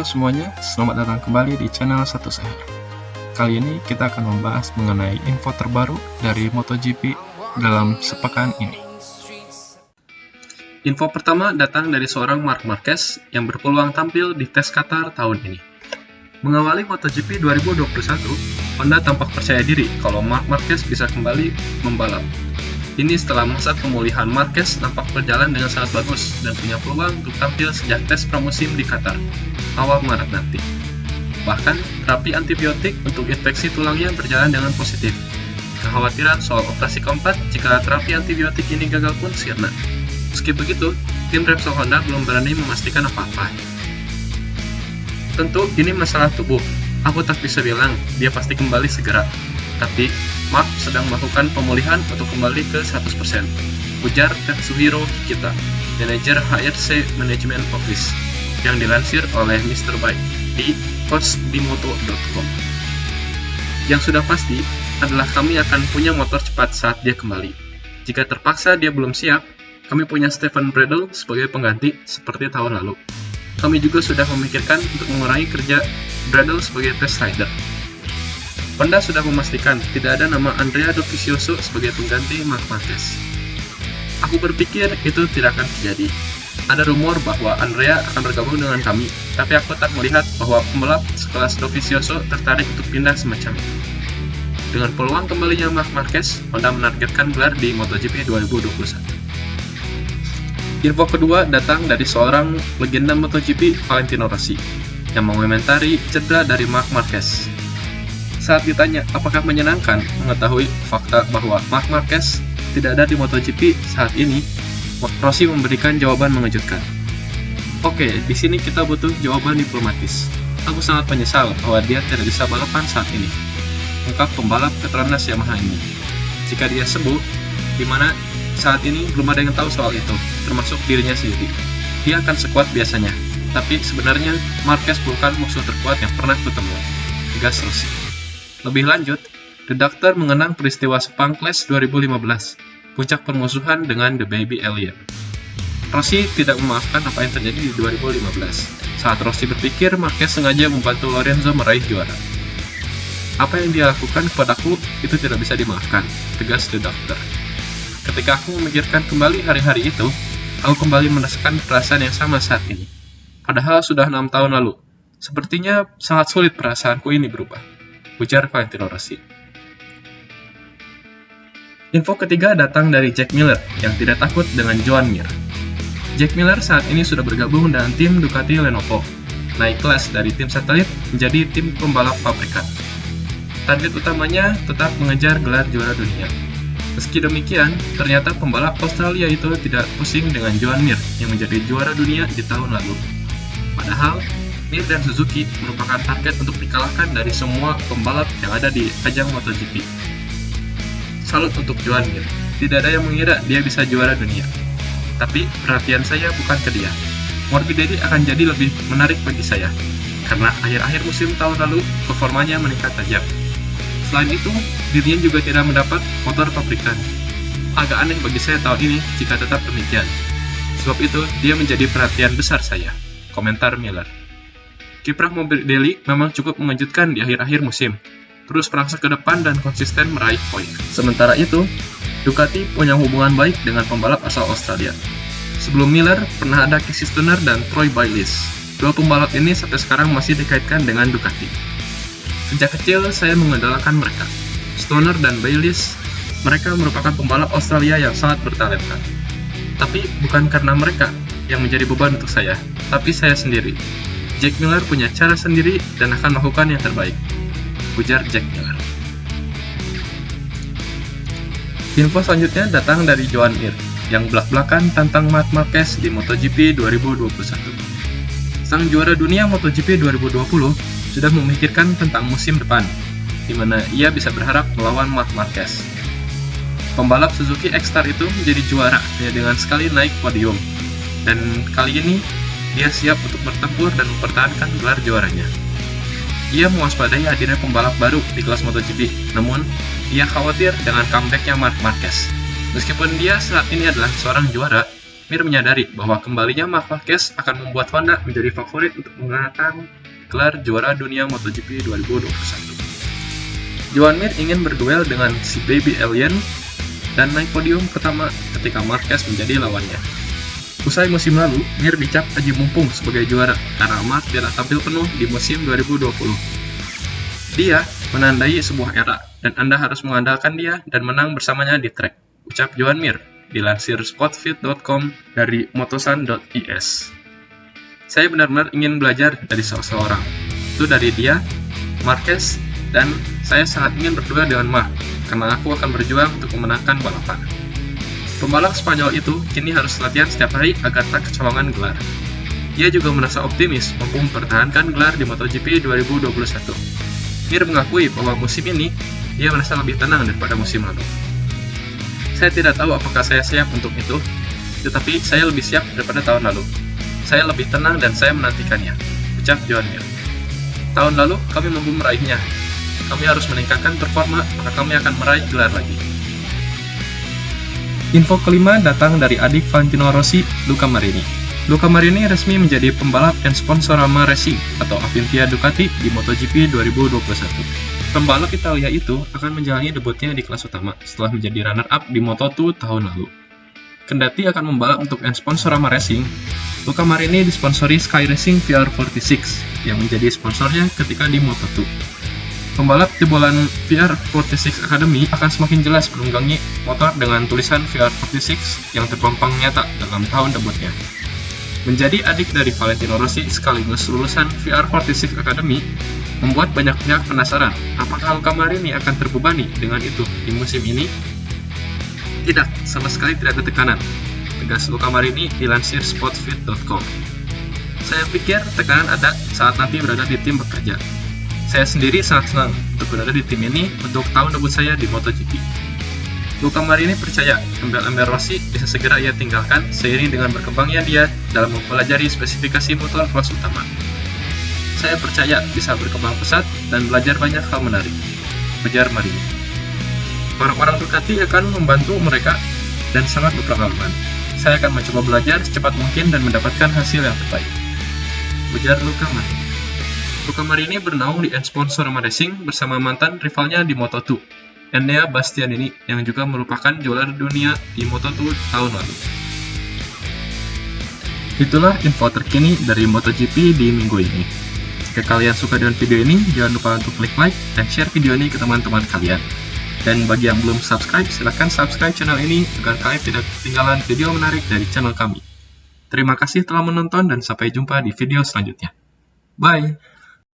Halo semuanya, selamat datang kembali di channel Satu Seher. Kali ini kita akan membahas mengenai info terbaru dari MotoGP dalam sepekan ini. Info pertama datang dari seorang Marc Marquez yang berpeluang tampil di tes Qatar tahun ini. Mengawali MotoGP 2021, Honda tampak percaya diri kalau Marc Marquez bisa kembali membalap. Ini setelah masa pemulihan Marquez nampak berjalan dengan sangat bagus dan punya peluang untuk tampil sejak tes pramusim di Qatar, awal Maret nanti. Bahkan, terapi antibiotik untuk infeksi tulangnya berjalan dengan positif. Kekhawatiran soal operasi keempat jika terapi antibiotik ini gagal pun sirna. Meski begitu, tim Repsol Honda belum berani memastikan apa-apa. Tentu, ini masalah tubuh. Aku tak bisa bilang dia pasti kembali segera. Tapi, Marc sedang melakukan pemulihan untuk kembali ke 100%, ujar Tetsuhiro Kikita, manajer HRC Management Office, yang dilansir oleh Mr. Bike di postbimoto.com. Yang sudah pasti adalah kami akan punya motor cepat saat dia kembali. Jika terpaksa dia belum siap, kami punya Stefan Bradl sebagai pengganti seperti tahun lalu. Kami juga sudah memikirkan untuk mengurangi kerja Bradl sebagai test rider. Honda sudah memastikan tidak ada nama Andrea Dovizioso sebagai pengganti Marc Marquez. Aku berpikir itu tidak akan terjadi. Ada rumor bahwa Andrea akan bergabung dengan kami, tapi aku tak melihat bahwa pembalap sekelas Dovizioso tertarik untuk pindah semacam itu. Dengan peluang kembalinya Marc Marquez, Honda menargetkan gelar di MotoGP 2021. Info kedua datang dari seorang legenda MotoGP, Valentino Rossi, yang mengomentari cedera dari Marc Marquez. Saat ditanya apakah menyenangkan mengetahui fakta bahwa Marc Marquez tidak ada di MotoGP saat ini, Rossi memberikan jawaban mengejutkan. Oke, di sini kita butuh jawaban diplomatis. Aku sangat menyesal bahwa dia tidak bisa balapan saat ini, ungkap pembalap Petronas Yamaha ini. Jika dia sembuh, di mana saat ini belum ada yang tahu soal itu, termasuk dirinya sendiri. Dia akan sekuat biasanya, tapi sebenarnya Marquez bukan musuh terkuat yang pernah kutemui, tegas Rossi. Lebih lanjut, The Doctor mengenang peristiwa Sepang Clash 2015, puncak permusuhan dengan The Baby Alien. Rossi tidak memaafkan apa yang terjadi di 2015, saat Rossi berpikir Marquez sengaja membantu Lorenzo meraih juara. Apa yang dia lakukan kepadaku itu tidak bisa dimaafkan, tegas The Doctor. Ketika aku memikirkan kembali hari-hari itu, aku kembali merasakan perasaan yang sama saat ini. Padahal sudah 6 tahun lalu. Sepertinya sangat sulit perasaanku ini berubah, ujar Valentino Rossi. Info ketiga datang dari Jack Miller yang tidak takut dengan Joan Mir. Jack Miller saat ini sudah bergabung dengan tim Ducati Lenovo, naik kelas dari tim satelit menjadi tim pembalap pabrikan. Target utamanya tetap mengejar gelar juara dunia. Meski demikian, ternyata pembalap Australia itu tidak pusing dengan Joan Mir yang menjadi juara dunia di tahun lalu. Padahal, Mir dan Suzuki merupakan target untuk dikalahkan dari semua pembalap yang ada di ajang MotoGP. Salut untuk Joan Mir, tidak ada yang mengira dia bisa juara dunia. Tapi perhatian saya bukan ke dia. Morbidelli akan jadi lebih menarik bagi saya, karena akhir-akhir musim tahun lalu performanya meningkat tajam. Selain itu, dirinya juga tidak mendapat motor pabrikan. Agak aneh bagi saya tahun ini jika tetap demikian. Sebab itu, dia menjadi perhatian besar saya, komentar Miller. Kiprah Morbidelli memang cukup mengejutkan di akhir-akhir musim, terus merangsak ke depan dan konsisten meraih poin. Sementara itu, Ducati punya hubungan baik dengan pembalap asal Australia. Sebelum Miller, pernah ada Casey Stoner dan Troy Bayliss. Dua pembalap ini sampai sekarang masih dikaitkan dengan Ducati. Sejak kecil, saya mengandalkan mereka. Stoner dan Bayliss, mereka merupakan pembalap Australia yang sangat bertalenta. Tapi bukan karena mereka yang menjadi beban untuk saya, tapi saya sendiri. Jack Miller punya cara sendiri dan akan melakukan yang terbaik, ujar Jack Miller. Info selanjutnya datang dari Joan Mir, yang belak-belakan tantang Marc Marquez di MotoGP 2021. Sang juara dunia MotoGP 2020 sudah memikirkan tentang musim depan, di mana ia bisa berharap melawan Marc Marquez. Pembalap Suzuki X-Star itu menjadi juara hanya dengan sekali naik podium, dan kali ini dia siap untuk bertempur dan mempertahankan gelar juaranya. Ia mewaspadai hadirnya pembalap baru di kelas MotoGP, namun ia khawatir dengan comeback-nya Marc Marquez. Meskipun dia saat ini adalah seorang juara, Mir menyadari bahwa kembalinya Marc Marquez akan membuat Honda menjadi favorit untuk mengangkat gelar juara dunia MotoGP 2021. Joan Mir ingin berduel dengan si Baby Alien dan naik podium pertama ketika Marquez menjadi lawannya. Usai musim lalu, Mir dicap aji mumpung sebagai juara karena Marc tidak tampil penuh di musim 2020. Dia menandai sebuah era, dan Anda harus mengandalkan dia dan menang bersamanya di track, ucap Joan Mir, dilansir spotfit.com dari motosan.is. Saya benar-benar ingin belajar dari seseorang. Itu dari dia, Marquez, dan saya sangat ingin berduel dengan Marc, karena aku akan berjuang untuk memenangkan balapan. Pembalap Spanyol itu kini harus latihan setiap hari agar tak kecolongan gelar. Ia juga merasa optimis mampu mempertahankan gelar di MotoGP 2021. Mir mengakui bahwa musim ini dia merasa lebih tenang daripada musim lalu. Saya tidak tahu apakah saya siap untuk itu, tetapi saya lebih siap daripada tahun lalu. Saya lebih tenang dan saya menantikannya, ucap Joan Mir. Tahun lalu kami mampu meraihnya. Kami harus meningkatkan performa, maka kami akan meraih gelar lagi. Info kelima datang dari adik Valentino Rossi, Luca Marini. Luca Marini resmi menjadi pembalap dan sponsor Yamaha Racing atau Avintia Ducati di MotoGP 2021. Pembalap Italia itu akan menjalani debutnya di kelas utama setelah menjadi runner-up di Moto2 tahun lalu. Kendati akan membalap untuk sponsor Yamaha Racing, Luca Marini disponsori Sky Racing VR46 yang menjadi sponsornya ketika di Moto2. Pembalap jebolan VR46 Academy akan semakin jelas menunggangi motor dengan tulisan VR46 yang terpampang nyata dalam tahun debutnya. Menjadi adik dari Valentino Rossi sekaligus lulusan VR46 Academy membuat banyak pihak penasaran apakah Luca Marini akan terbebani dengan itu di musim ini. Tidak, sama sekali tidak ada tekanan, tegas Luca Marini dilansir spotfit.com. Saya pikir tekanan ada saat nanti berada di tim bekerja. Saya sendiri sangat senang untuk berada di tim ini untuk tahun debut saya di MotoGP. Luca Marini percaya embel-embel Rossi bisa segera ia tinggalkan seiring dengan berkembangnya dia dalam mempelajari spesifikasi motor kelas utama. Saya percaya bisa berkembang pesat dan belajar banyak hal menarik, ujar Marini. Orang-orang Ducati akan membantu mereka dan sangat berpengalaman. Saya akan mencoba belajar secepat mungkin dan mendapatkan hasil yang terbaik, ujar Luca Marini. Luca Marini bernaung di sponsor Yamaha Racing bersama mantan rivalnya di Moto2, Enea Bastianini, yang juga merupakan juara dunia di Moto2 tahun lalu. Itulah info terkini dari MotoGP di minggu ini. Jika kalian suka dengan video ini, jangan lupa untuk klik like dan share video ini ke teman-teman kalian. Dan bagi yang belum subscribe, silahkan subscribe channel ini agar kalian tidak ketinggalan video menarik dari channel kami. Terima kasih telah menonton dan sampai jumpa di video selanjutnya. Bye!